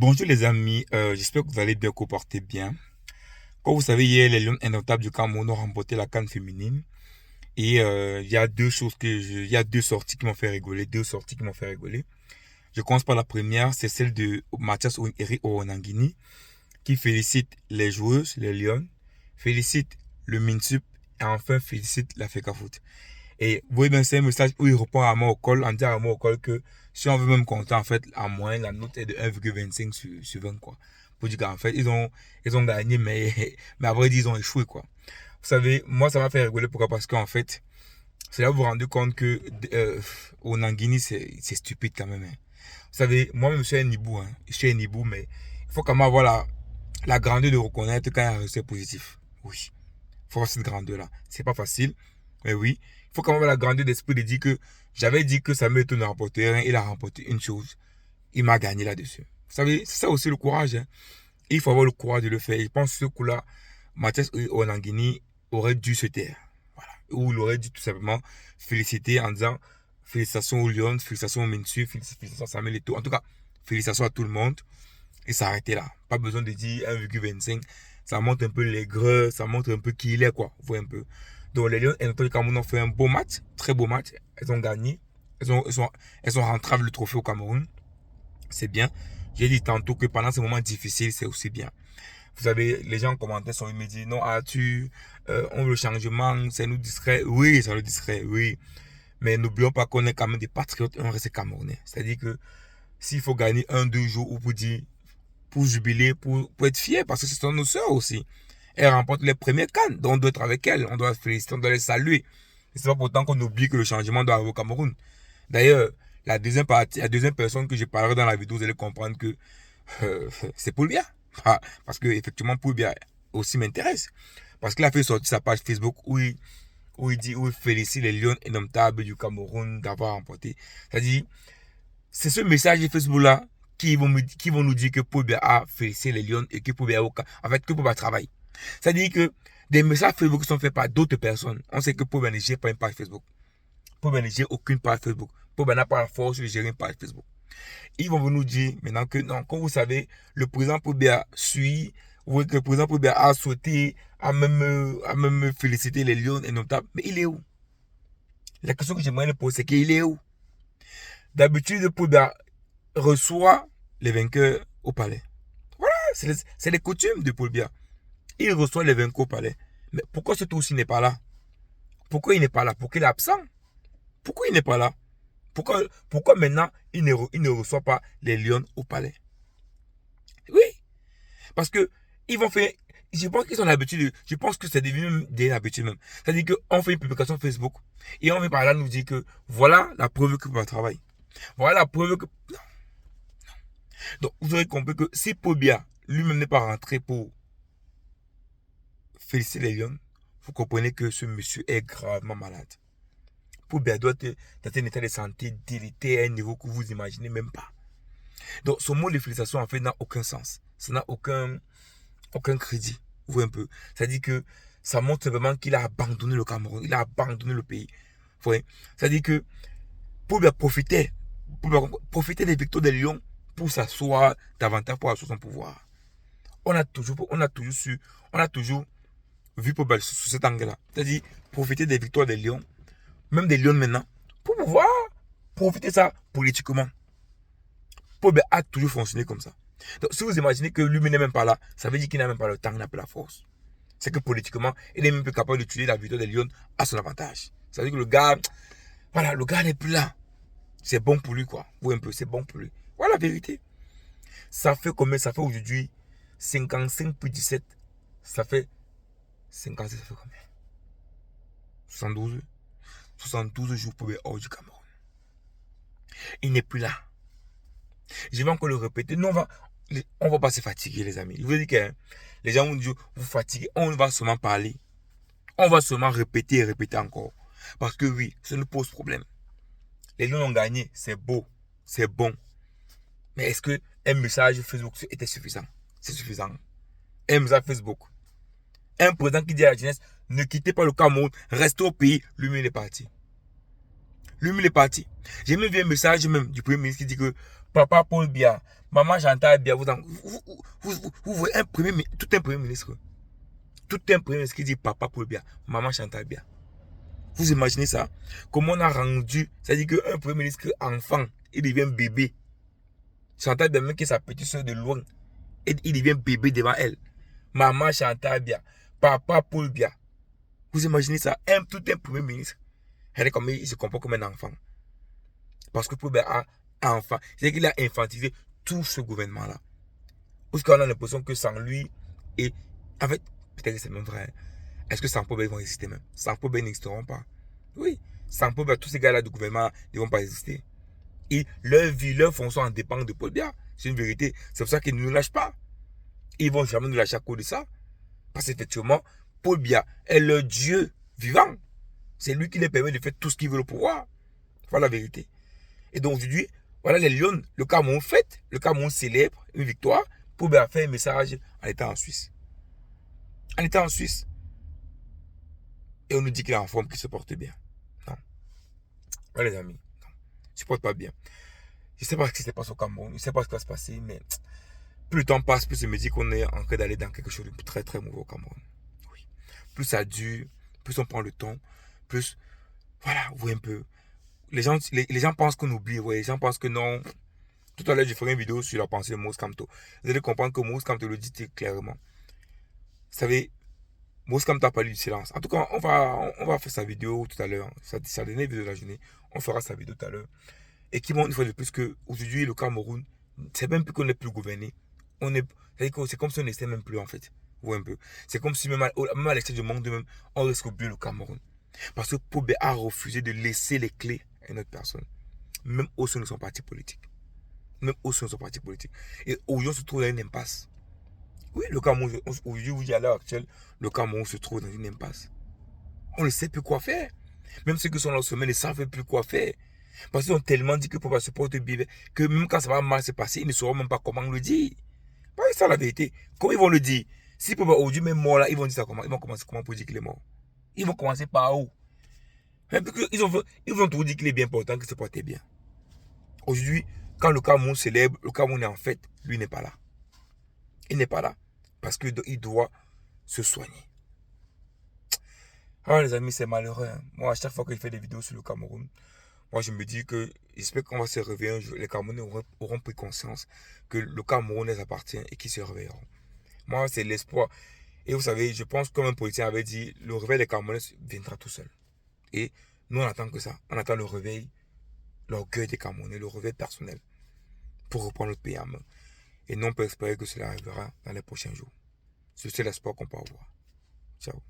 Bonjour les amis, j'espère que vous allez bien, que vous portez bien. Comme vous savez, hier, les Lions indomptables du Cameroun ont remporté la CAN féminine. Et il y a il y a deux sorties qui m'ont fait rigoler, deux sorties qui m'ont fait rigoler. Je commence par la première, c'est celle de Mathias Onangini, qui félicite les joueuses, les Lions, félicite le MINSUP et enfin félicite la FECAFOOT. Et vous voyez bien, c'est un message où il répond à moi au col, en disant à moi au col que si on veut même compter, en fait, en moyenne, la note est de 1,25 sur 20, quoi. Pour dire qu'en fait, ils ont gagné, mais après, ils ont échoué, quoi. Vous savez, moi, ça m'a fait rigoler. Pourquoi? Parce qu'en fait, c'est là que vous vous rendez compte que au Nangini, c'est stupide quand même, hein. Vous savez, moi-même, je suis un Nibou, hein. Je suis un Nibou, mais il faut quand même avoir la grandeur de reconnaître quand il y a un résultat positif. Oui. Il faut avoir cette grandeur-là. C'est pas facile, mais oui. Il faut quand même avoir la grandeur d'esprit de dire que j'avais dit que Samuel Eto'o ne remportait rien, il a remporté une chose. Il m'a gagné là-dessus. Vous savez, c'est ça aussi le courage, hein. Il faut avoir le courage de le faire. Je pense que ce coup-là, Mathias Onangini aurait dû se taire. Voilà. Ou il aurait dû tout simplement féliciter en disant félicitations aux Lions, félicitations au Minsu, félicitations à Samuel Eto'o. En tout cas, félicitations à tout le monde et s'arrêter là. Pas besoin de dire 1,25. Ça montre un peu l'aigreur, ça montre un peu qui il est, quoi. Vous voyez un peu. Donc, les Lions et notre Cameroun ont fait un beau match, très beau match. Elles ont gagné. Elles ont rentré le trophée au Cameroun. C'est bien. J'ai dit tantôt que pendant ces moments difficiles, c'est aussi bien. Vous savez, les gens commentaient sur me disent non, Arthur, on veut le changement, c'est nous distrait. Oui, ça nous distrait, oui. Mais n'oublions pas qu'on est quand même des patriotes et on reste camerounais. C'est-à-dire que s'il faut gagner un, deux jours ou pour dire pour jubiler, pour être fier, parce que ce sont nos sœurs aussi. Elles remportent les premiers cannes, donc on doit être avec elles, on doit féliciter, on doit les saluer. Et c'est pas pourtant qu'on oublie que le changement doit arriver au Cameroun. D'ailleurs, la deuxième personne que je parlerai dans la vidéo, vous allez comprendre que c'est Poulbia. Parce que effectivement, Poulbia aussi m'intéresse. Parce qu'il a fait sortir sa page Facebook où il félicite les Lions indomptables du Cameroun d'avoir remporté. C'est-à-dire, c'est ce message Facebook-là qui vont nous dire que Paul Biya a félicité les Lions et que Paul Biya a en fait, que Paul Biya travaille. C'est-à-dire que des messages Facebook sont faits par d'autres personnes. On sait que Paul Biya ne gère pas une page Facebook. Paul Biya ne gère aucune page Facebook. Paul Biya n'a pas la force de gérer une page Facebook. Ils vont nous dire maintenant que non, comme vous savez, le président Paul Biya suit, ou que le président Paul Biya a souhaité, a même félicité les Lions et notamment. Mais il est où? La question que j'aimerais lui poser, c'est qu'il est où? D'habitude, Paul Biya reçoit les vainqueurs au palais. Voilà, c'est les coutumes de Paul Biya. Il reçoit les vainqueurs au palais. Mais pourquoi ce tour-ci n'est pas là? Pourquoi il n'est pas là? Pourquoi il est absent? Pourquoi il n'est pas là? Pourquoi maintenant il ne reçoit pas les lions au palais? Oui, parce que ils vont faire. Je pense qu'ils ont l'habitude. Je pense que c'est devenu des habitudes même. C'est-à-dire qu'on fait une publication Facebook et on vient par là nous dire que voilà la preuve que votre travail. Voilà la preuve que. Donc vous aurez compris que si Paul Biya lui-même n'est pas rentré pour féliciter les lions, vous comprenez que ce monsieur est gravement malade. Paul Biya doit être dans un état de santé délétère à un niveau que vous imaginez même pas. Donc ce mot de félicitation en fait n'a aucun sens. Ça n'a aucun crédit. Vous voyez un peu. C'est-à-dire que ça montre vraiment qu'il a abandonné le Cameroun, il a abandonné le pays. Vous voyez. C'est-à-dire que Paul Biya profitait des victoires des lions pour s'asseoir davantage pour asseoir son pouvoir. On a toujours vu Paul Biya sous cet angle-là. C'est-à-dire profiter des victoires des lions, même des lions maintenant, pour pouvoir profiter de ça politiquement. Paul Biya a toujours fonctionné comme ça. Donc si vous imaginez que lui n'est même pas là, ça veut dire qu'il n'a même pas le temps, il n'a pas la force. C'est que politiquement, il est même plus capable d'utiliser la victoire des lions à son avantage. Ça veut dire que le gars, voilà, le gars n'est plus là. C'est bon pour lui, quoi. Vous voyez un peu, c'est bon pour lui. Voilà la vérité. Ça fait combien? Ça fait aujourd'hui 55 plus 17. Ça fait 56, ça fait combien? 72. 72 jours pour le hors du Cameroun. Il n'est plus là. Je vais encore le répéter. Nous, on va pas se fatiguer, les amis. Je vous dis que les gens vont dire, vous fatiguez. On va seulement parler. On va seulement répéter et répéter encore. Parce que oui, ça nous pose problème. Les Lions ont gagné, c'est beau, c'est bon. Mais est-ce que un message Facebook était suffisant? C'est suffisant. Un message Facebook. Un président qui dit à la jeunesse, ne quittez pas le Cameroun, restez au pays, lui-même il est parti. Lui, il est parti. J'ai même vu un message même du Premier ministre qui dit que Papa Paul Biya, Maman Chantal Biya, vous voyez un premier ministre, tout un Premier ministre. Tout un Premier ministre qui dit Papa Paul Biya, Maman Chantal Biya. Vous imaginez ça? Comment on a rendu, c'est-à-dire qu'un Premier ministre enfant, il devient bébé. Chantal Biya, même qui est sa petite soeur de loin, et il devient bébé devant elle. Maman Chantal Biya, Papa Paul Biya. Vous imaginez ça? Tout un Premier ministre. Regardez comment il se comporte comme un enfant. Parce que Paul Biya a un enfant. C'est-à-dire qu'il a infantilisé tout ce gouvernement-là. Parce qu'on a l'impression que sans lui, et en fait, peut-être que c'est même vrai. Est-ce que sans Paul Biya, ils vont exister même? Sans Paul Biya, ils n'existeront pas. Oui. Sans Paul Biya, tous ces gars-là du gouvernement, ils ne vont pas exister. Et leur vie, leur fonction en dépend de Paul Biya. C'est une vérité. C'est pour ça qu'ils ne nous lâchent pas. Ils ne vont jamais nous lâcher à cause de ça. Parce qu'effectivement, Paul Biya est le Dieu vivant. C'est lui qui les permet de faire tout ce qu'il veut au pouvoir. Voilà la vérité. Et donc aujourd'hui, voilà les Lions, le Cameroun fête, le Cameroun célèbre une victoire. Paul Biya a fait un message en étant en Suisse. En étant en Suisse. Et on nous dit qu'il est en forme, qu'il se porte bien. Non. Ouais, les amis. Non. Il ne se porte pas bien. Je ne sais pas ce qui se passe au Cameroun. Je ne sais pas ce qui va se passer, mais plus le temps passe, plus je me dis qu'on est en train d'aller dans quelque chose de très très mauvais au Cameroun. Oui. Plus ça dure, plus on prend le temps, plus, voilà, vous voyez un peu. Les gens pensent qu'on oublie, ouais. Les gens pensent que non. Tout à l'heure, je ferai une vidéo sur la pensée de Moïse Kamto. Vous allez comprendre que Moïse Kamto le dit clairement. Vous savez, Moïse Kamto a parlé du silence. En tout cas, on va faire sa vidéo tout à l'heure. Sa dernière vidéo de la journée. On fera sa vidéo tout à l'heure. Et qui montre une fois de plus qu'aujourd'hui, le Cameroun, c'est même plus qu'on n'est plus gouverné. C'est comme si on n'était même plus en fait. Vous voyez un peu. C'est comme si même à l'extérieur du monde, même, on risque d'oublier le Cameroun. Parce que Paul Biya a refusé de laisser les clés à une autre personne. Même au sein de son parti politique. Même au sein de son parti politique. Et aujourd'hui, on se trouve dans une impasse. Oui, le Cameroun, aujourd'hui, à l'heure actuelle, le Cameroun se trouve dans une impasse. On ne sait plus quoi faire. Même ceux qui sont là au sommet ne savent plus quoi faire. Parce qu'ils ont tellement dit que Paul Biya se porte bien, que même quand ça va mal se passer, ils ne sauront même pas comment le dire. C'est ça la vérité. Comment ils vont le dire? Si Paul Biya aujourd'hui même mort là, ils vont dire ça comment? Ils vont commencer comment pour dire qu'il est mort? Ils vont commencer par où? Ils vont toujours dire qu'il est bien important, qu'il se portait bien. Aujourd'hui, quand le Cameroun célèbre, le Cameroun est en fête, lui n'est pas là. Il n'est pas là. Parce qu'il doit se soigner. Alors les amis, c'est malheureux. Hein. Moi, à chaque fois que je fais des vidéos sur le Cameroun, moi je me dis que j'espère qu'on va se réveiller un jour. Les Camerounais auront pris conscience que le Cameroun les appartient et qu'ils se réveilleront. Moi, c'est l'espoir. Et vous savez, je pense comme un politicien avait dit, le réveil des Camerounais viendra tout seul. Et nous, on attend que ça. On attend le réveil, l'orgueil des Camerounais, le réveil personnel pour reprendre notre pays en main. Et non, on peut espérer que cela arrivera dans les prochains jours. C'est l'espoir qu'on peut avoir. Ciao.